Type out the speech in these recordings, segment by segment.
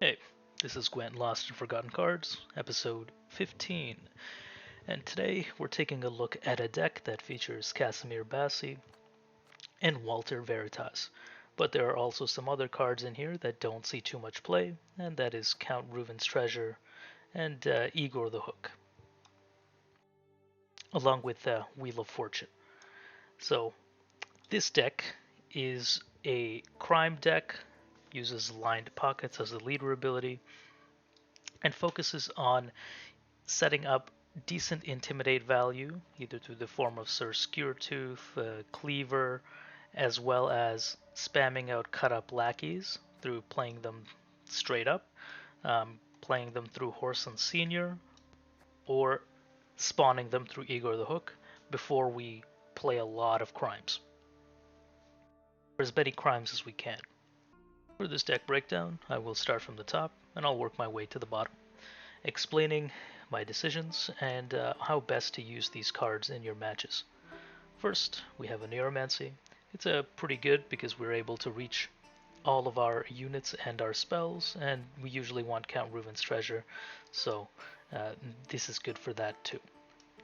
Hey, this is GWENT Lost and Forgotten Cards, episode 15, and today we're taking a look at a deck that features Casimir Bassi and Walter Veritas. But there are also some other cards in here that don't see too much play, and that is Count Reuven's Treasure and Igor the Hook, along with Wheel of Fortune. So, this deck is a crime deck, uses lined pockets as a leader ability, and focuses on setting up decent intimidate value, either through the form of Sir Skewertooth, Cleaver, as well as spamming out Cutup Lackeys through playing them straight up, playing them through Whoreson Senior, or spawning them through Igor the Hook before we play a lot of crimes. Or as many crimes as we can. For this deck breakdown, I will start from the top and I'll work my way to the bottom, explaining my decisions and how best to use these cards in your matches. First, we have a Neuromancy. It's pretty good because we're able to reach all of our units and our spells, and we usually want Count Reuven's Treasure, so this is good for that too.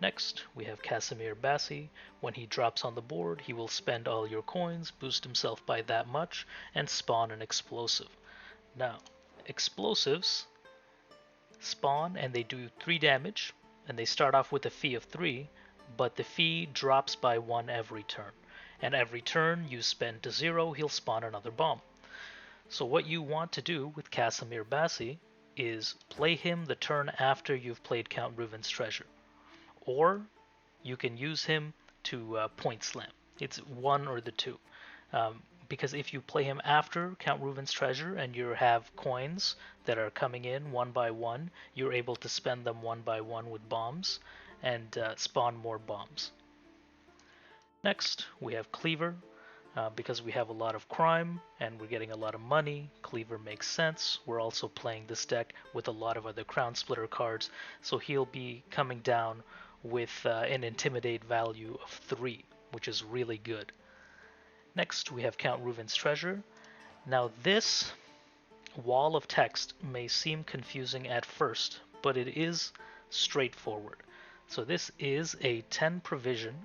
Next, we have Casimir Bassi. When he drops on the board, he will spend all your coins, boost himself by that much, and spawn an explosive. Now, explosives spawn and they do 3 damage, and they start off with a fee of 3, but the fee drops by 1 every turn. And every turn you spend to 0, he'll spawn another bomb. So what you want to do with Casimir Bassi is play him the turn after you've played Count Reuven's Treasure. Or you can use him to point slam. It's one or the two. Because if you play him after Count Reuven's Treasure and you have coins that are coming in one by one, you're able to spend them one by one with bombs and spawn more bombs. Next, we have Cleaver. Because we have a lot of crime and we're getting a lot of money, Cleaver makes sense. We're also playing this deck with a lot of other Crown Splitter cards, so he'll be coming down with an Intimidate value of 3, which is really good. Next, we have Count Reuven's Treasure. Now this wall of text may seem confusing at first, but it is straightforward. So this is a 10 provision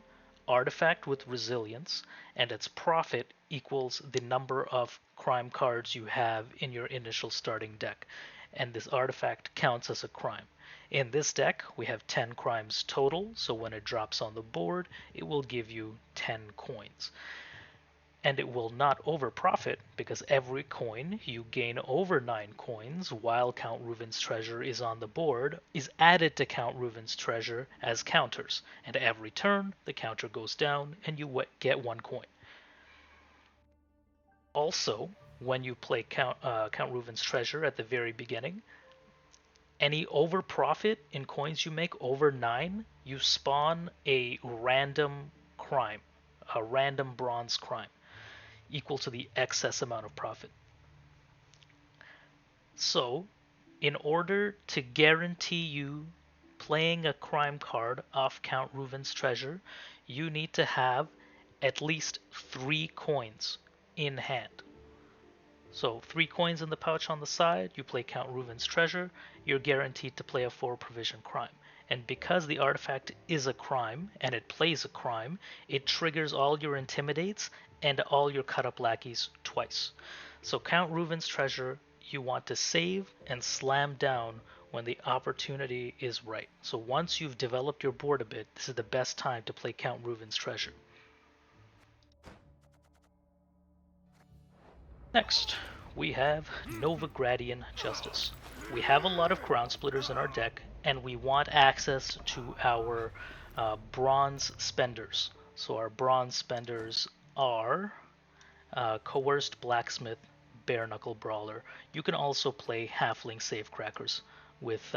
artifact with resilience, and its profit equals the number of crime cards you have in your initial starting deck, and this artifact counts as a crime. In this deck, we have 10 crimes total, so when it drops on the board, it will give you 10 coins. And it will not overprofit because every coin you gain over 9 coins while Count Reuven's Treasure is on the board is added to Count Reuven's Treasure as counters, and every turn the counter goes down and you get 1 coin. Also, when you play Count Reuven's Treasure at the very beginning, any over profit in coins you make over 9, you spawn a random crime, a random bronze crime, equal to the excess amount of profit. So, in order to guarantee you playing a crime card off Count Reuven's Treasure, you need to have at least 3 coins in hand. So 3 coins in the pouch on the side, you play Count Reuven's Treasure, you're guaranteed to play a 4 provision crime. And because the artifact is a crime, and it plays a crime, it triggers all your Intimidates and all your Cutup Lackeys twice. So Count Reuven's Treasure you want to save and slam down when the opportunity is right. So once you've developed your board a bit, this is the best time to play Count Reuven's Treasure. Next, we have Novigradian Justice. We have a lot of Crown Splitters in our deck, and we want access to our bronze spenders. So our bronze spenders are Coerced Blacksmith, Bare Knuckle Brawler. You can also play Halfling Safecrackers with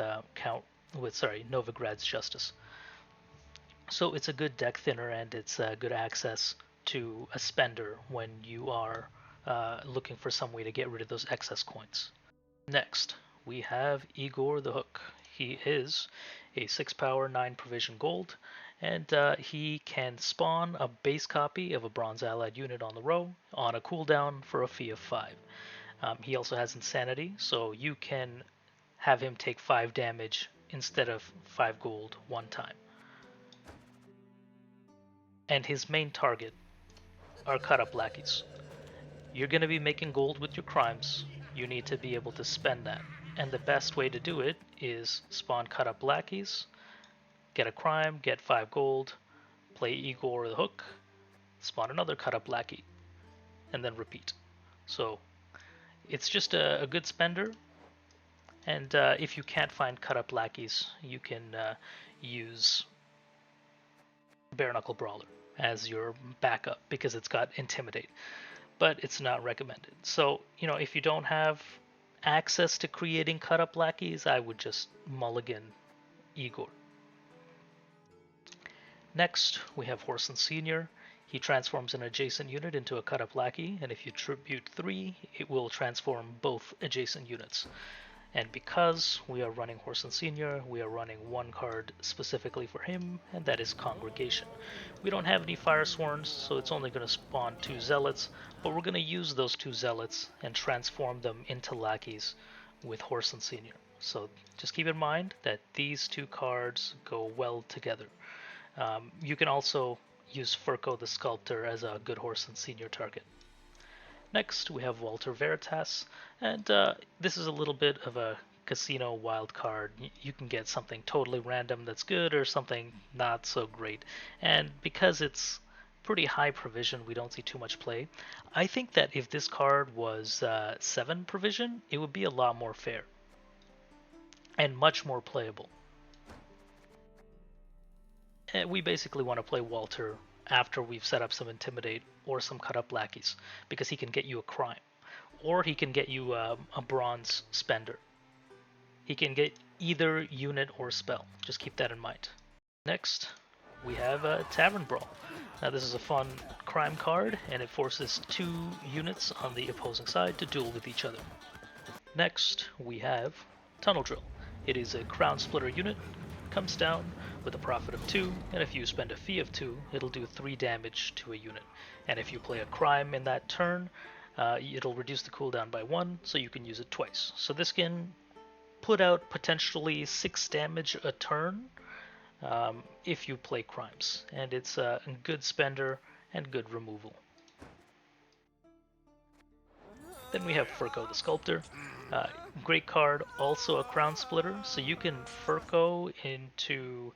Novigrad's Justice. So it's a good deck thinner, and it's good access to a spender when you are looking for some way to get rid of those excess coins. Next, we have Igor the Hook. He is a 6 power, 9 provision gold, and he can spawn a base copy of a bronze allied unit on the row on a cooldown for a fee of 5. He also has Insanity, so you can have him take 5 damage instead of 5 gold one time. And his main target are Cutup Lackeys. You're going to be making gold with your crimes. You need to be able to spend that. And the best way to do it is spawn Cutup Lackeys, get a crime, get 5 gold, play Igor the Hook, spawn another Cutup Lackey, and then repeat. So it's just a good spender. And if you can't find Cutup Lackeys, you can use Bare Knuckle Brawler as your backup because it's got Intimidate, but it's not recommended. So, if you don't have access to creating Cutup Lackeys, I would just mulligan Igor. Next, we have Horson Senior. He transforms an adjacent unit into a Cutup Lackey, and if you tribute 3, it will transform both adjacent units. And because we are running Horson Senior, we are running one card specifically for him, and that is Congregation. We don't have any Firesworns, so it's only going to spawn 2 Zealots, but we're going to use those 2 Zealots and transform them into Lackeys with Horson Senior. So just keep in mind that these 2 cards go well together. You can also use Furco the Sculptor as a good Horson Senior target. Next, we have Walter Veritas, and this is a little bit of a casino wild card. You can get something totally random that's good or something not so great. And because it's pretty high provision, we don't see too much play. I think that if this card was 7 provision, it would be a lot more fair and much more playable. And we basically want to play Walter after we've set up some Intimidate or some Cutup Lackeys, because he can get you a crime, or he can get you a bronze spender. He can get either unit or spell. Just keep that in mind. Next, we have a Tavern Brawl. Now this is a fun crime card, and it forces 2 units on the opposing side to duel with each other. Next, we have Tunnel Drill. It is a Crown Splitter unit, comes down with a profit of 2, and if you spend a fee of 2, it'll do 3 damage to a unit. And if you play a crime in that turn, it'll reduce the cooldown by 1, so you can use it twice. So this can put out potentially 6 damage a turn if you play crimes, and it's a good spender and good removal. Then we have Furco the Sculptor. Great card, also a Crown Splitter, so you can Furco into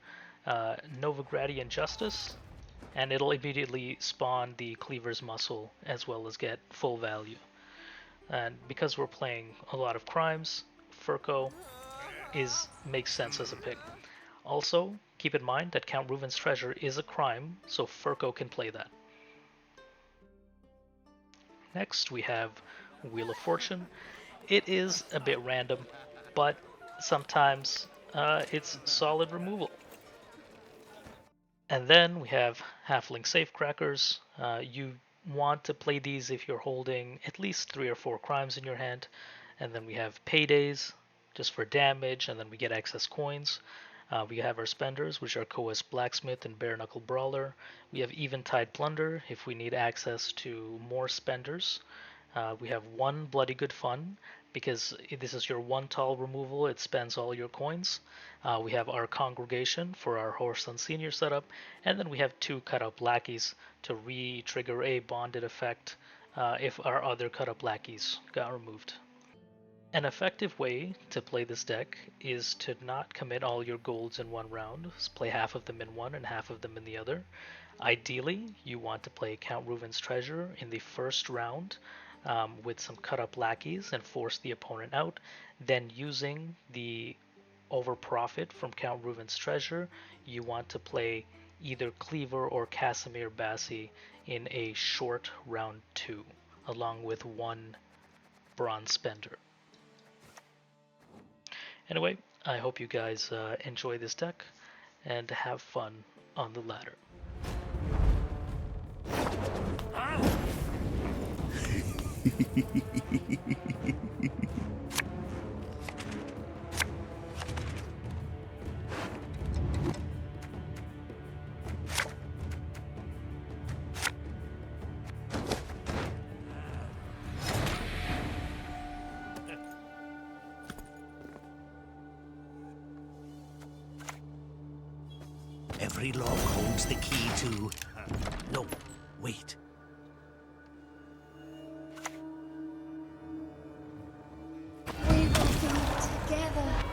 Novigradian Justice, and it'll immediately spawn the Cleaver's Muscle as well as get full value. And because we're playing a lot of crimes, Furco makes sense as a pick. Also, keep in mind that Count Reuven's Treasure is a crime, so Furco can play that. Next, we have Wheel of Fortune. It is a bit random, but sometimes it's solid removal. And then we have Halfling Safecrackers. You want to play these if you're holding at least 3 or 4 crimes in your hand. And then we have Paydays, just for damage, and then we get excess coins. We have our spenders, which are Coas Blacksmith and Bare Knuckle Brawler. We have Eventide Plunder if we need access to more spenders. We have 1 Bloody Good Fun, because this is your 1 tall removal, it spends all your coins. We have our Congregation for our Horson Senior setup, and then we have 2 Cutup Lackeys to re-trigger a bonded effect if our other Cutup Lackeys got removed. An effective way to play this deck is to not commit all your golds in one round. Just play half of them in one and half of them in the other. Ideally, you want to play Count Reuven's Treasure in the first round with some Cutup Lackeys and force the opponent out. Then using the overprofit from Count Reuven's Treasure, you want to play either Cleaver or Casimir Bassi in a short round 2, along with 1 Bronze Spender. Anyway, I hope you guys enjoy this deck and have fun on the ladder. Every lock holds the key to... no, wait. We will be together.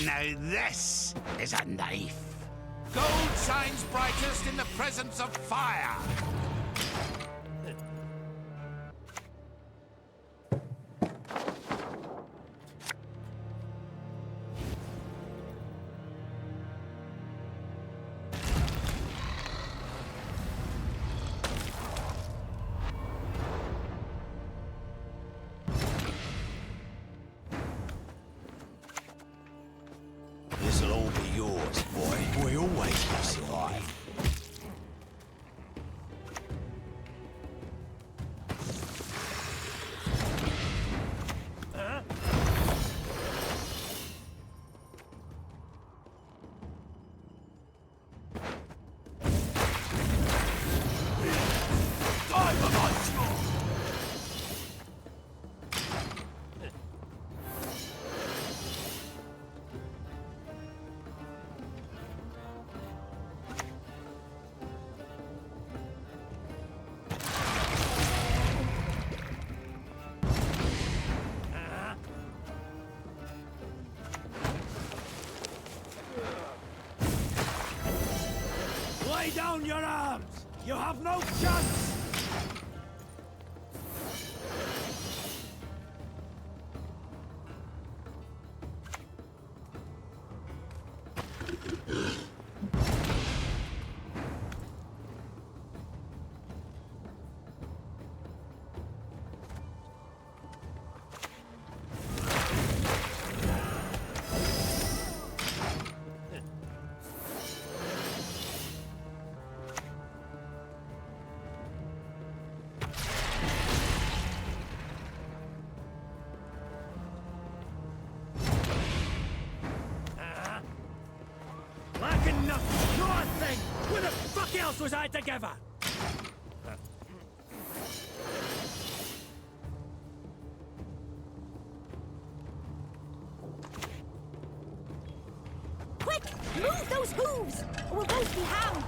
Now this is a knife. Gold shines brightest in the presence of fire. This'll all be yours, boy. We always survive. Lay down your arms! You have no chance! Lacking nothing, not a thing! Where the fuck else was I together? Quick! Move those hooves! Or we'll both be hanged!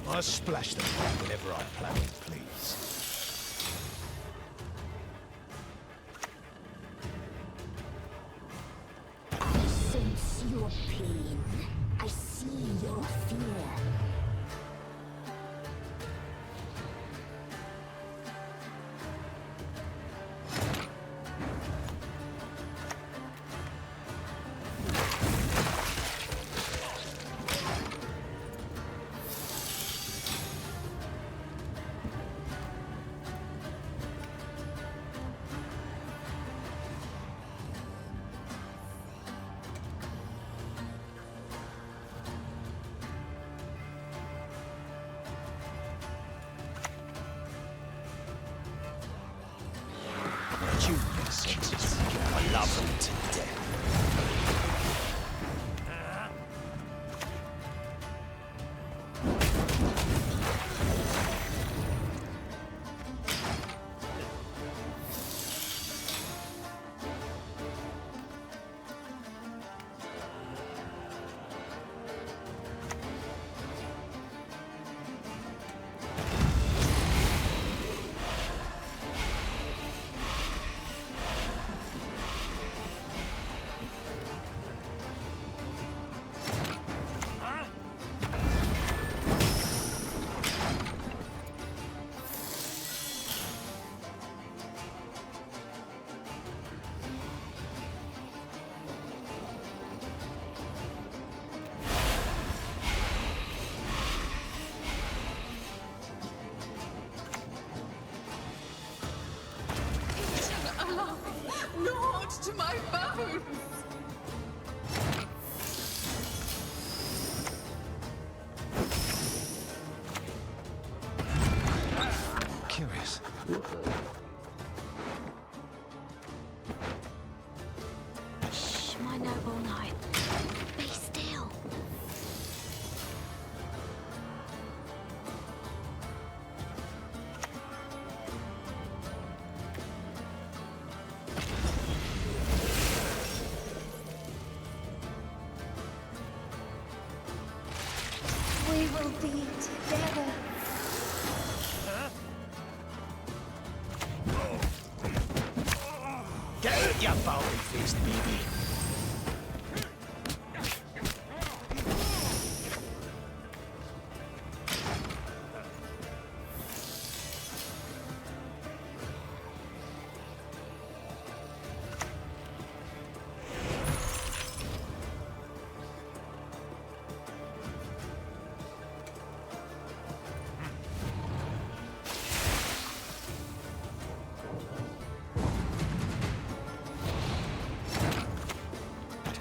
I splash the pot whenever I plan it, please. I sense your pain. I see your fear. kids. I love them to death. Lord, to my bones! Curious. Shh, my noble knight. Be still. We will be together. Get out your bowling fist, baby.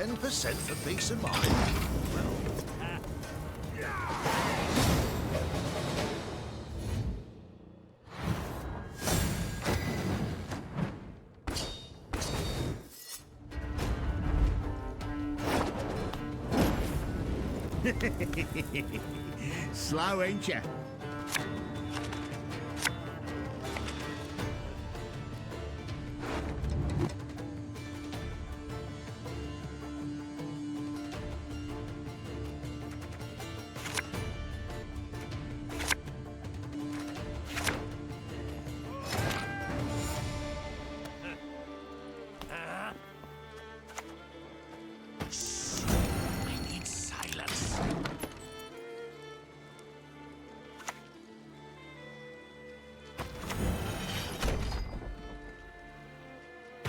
%10 for peace of mind. Slow, ain't ya? I need silence.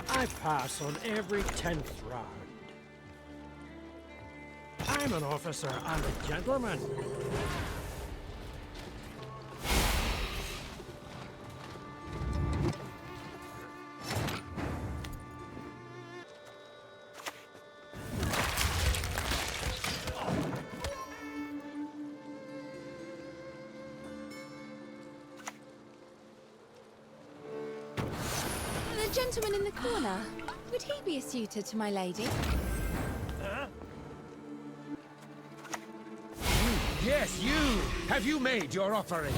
I pass on every 10th round. I'm an officer and a gentleman. The gentleman in the corner. Would he be a suitor to my lady? Yes, you! Have you made your offering?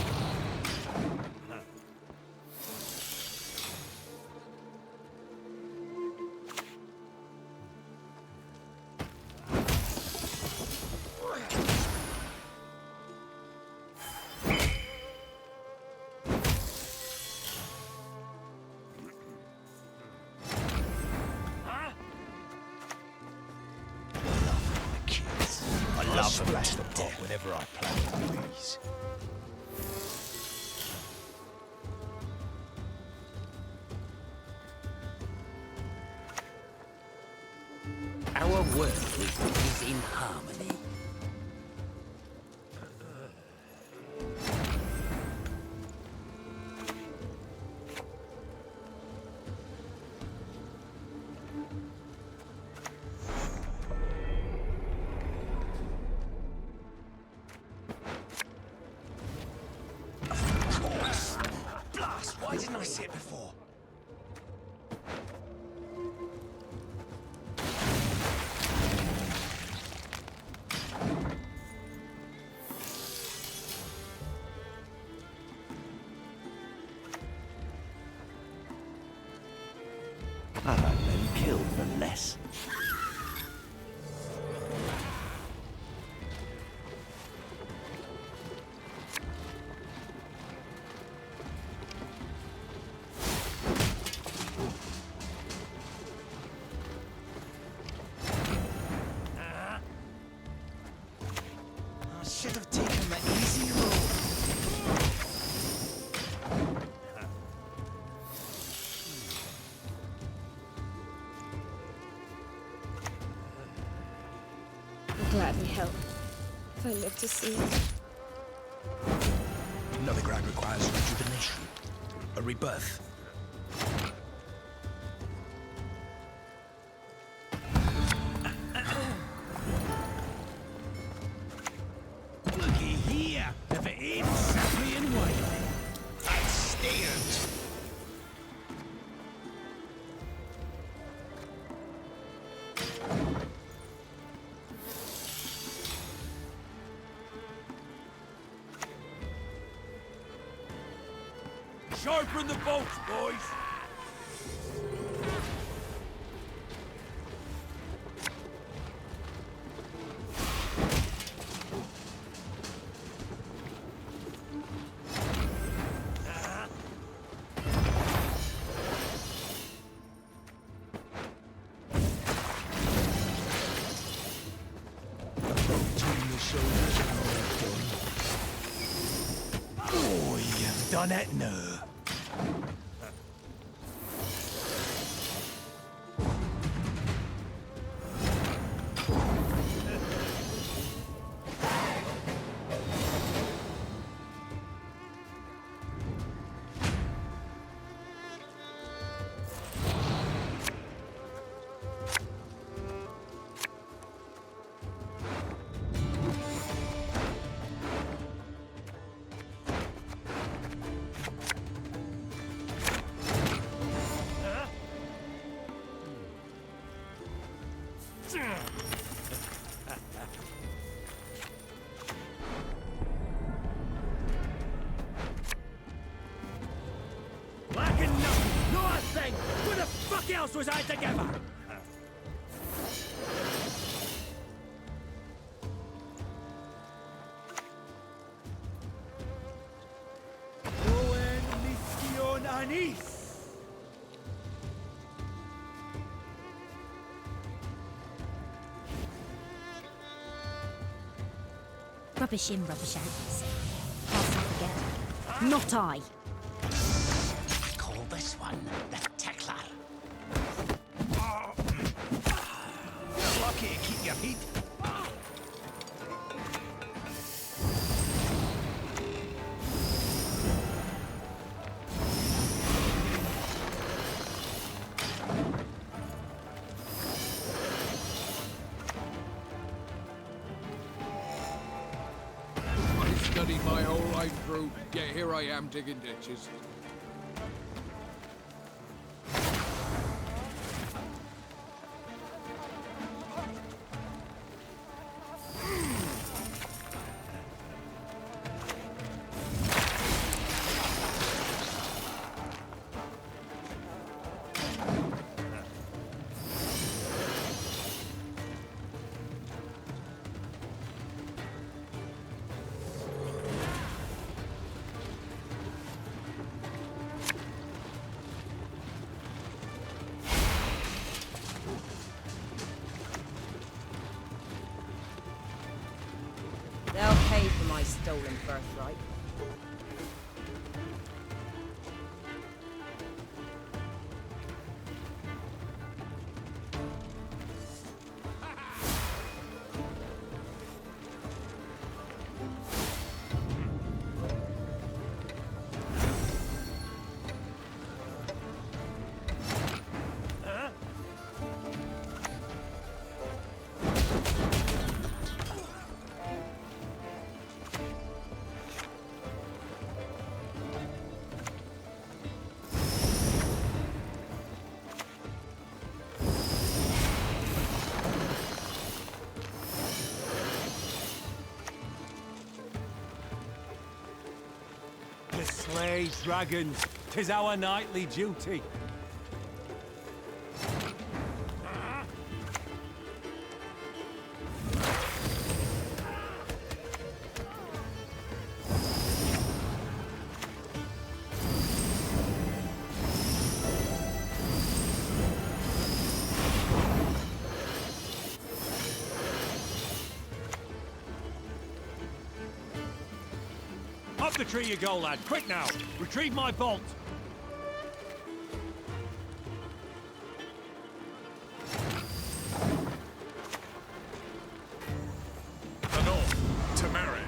I love splash the pot whenever I play these. Our world is in harmony. Blast! Why didn't I see it before? I've had men killed for less. I should have taken the easy road. I'll gladly help, if I live to see it. Novigrad requires rejuvenation. A rebirth. Looky here, if it ain't sappy and wily. I stand. Sharpen the bolts, boys! Between the shoulders and all done. Oh, you've done it now. Lacking nothing, not a thing! What the fuck else was I together? Buen mission anís! Rubbish in, rubbish out, you say. Pass it again. Not I. Call this one the Tickler. You're lucky to keep your heat. I've studied my whole life through, yet here I am digging ditches. They'll pay for my stolen birthright. To slay dragons, 'tis our nightly duty. the tree you go, lad. Quick now. Retrieve my bolt. The north, to marry.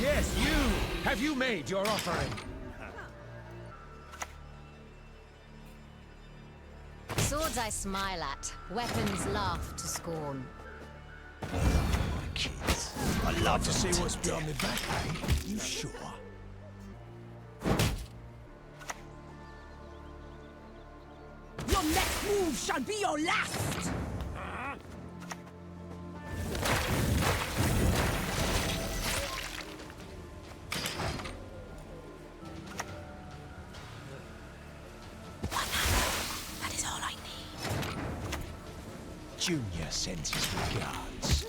Yes, you! Have you made your offering? Swords I smile at, weapons laugh to scorn. Kids, I'd love to see what's beyond the back, eh? You sure? Your next move shall be your last! That is all I need. Junior sends his regards.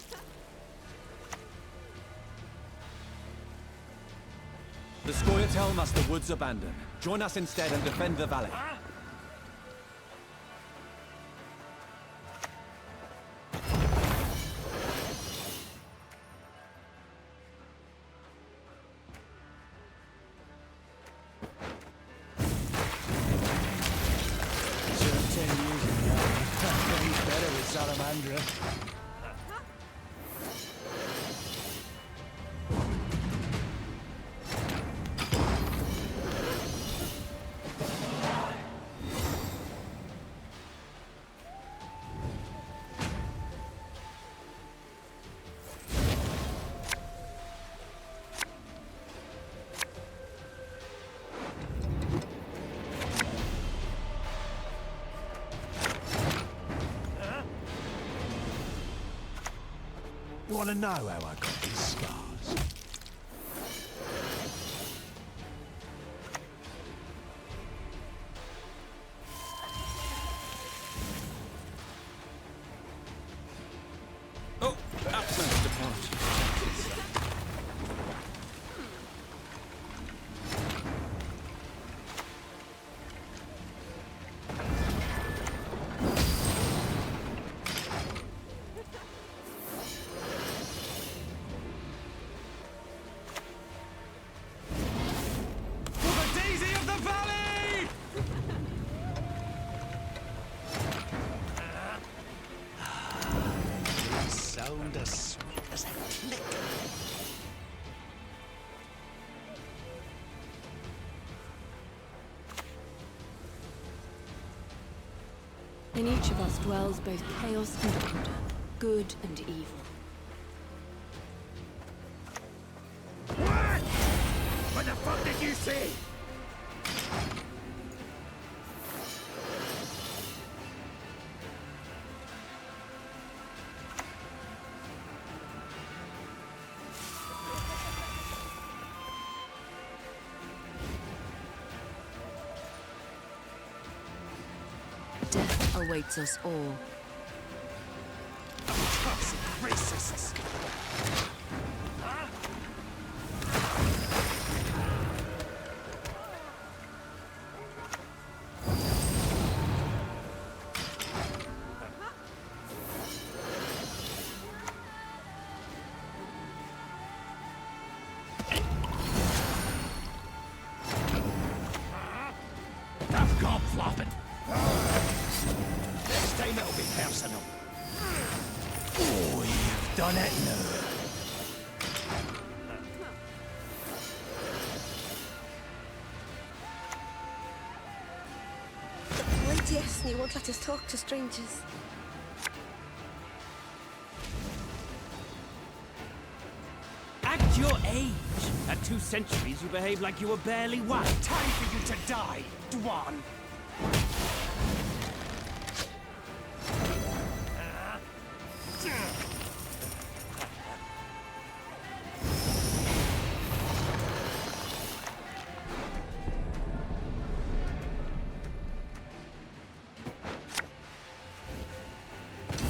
The Scoia tell us the woods abandoned. Join us instead and defend the valley. Want to know how I got these scars? Oh, absence depart. Sound as sweet as a click. In each of us dwells both chaos and order, good and evil. What? What the fuck did you say? Death awaits us all. Toxic racists. I've gone flopping. Next time it'll be personal. Oh, done it now. Wait, yes, and you won't let us talk to strangers. Act your age. At 2 centuries, you behave like you were barely one. Time for you to die, Dwan.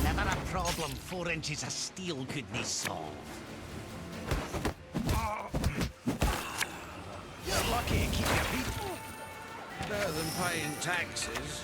Never a problem 4 inches of steel couldn't solve. You're lucky to keep your feet. Better than paying taxes.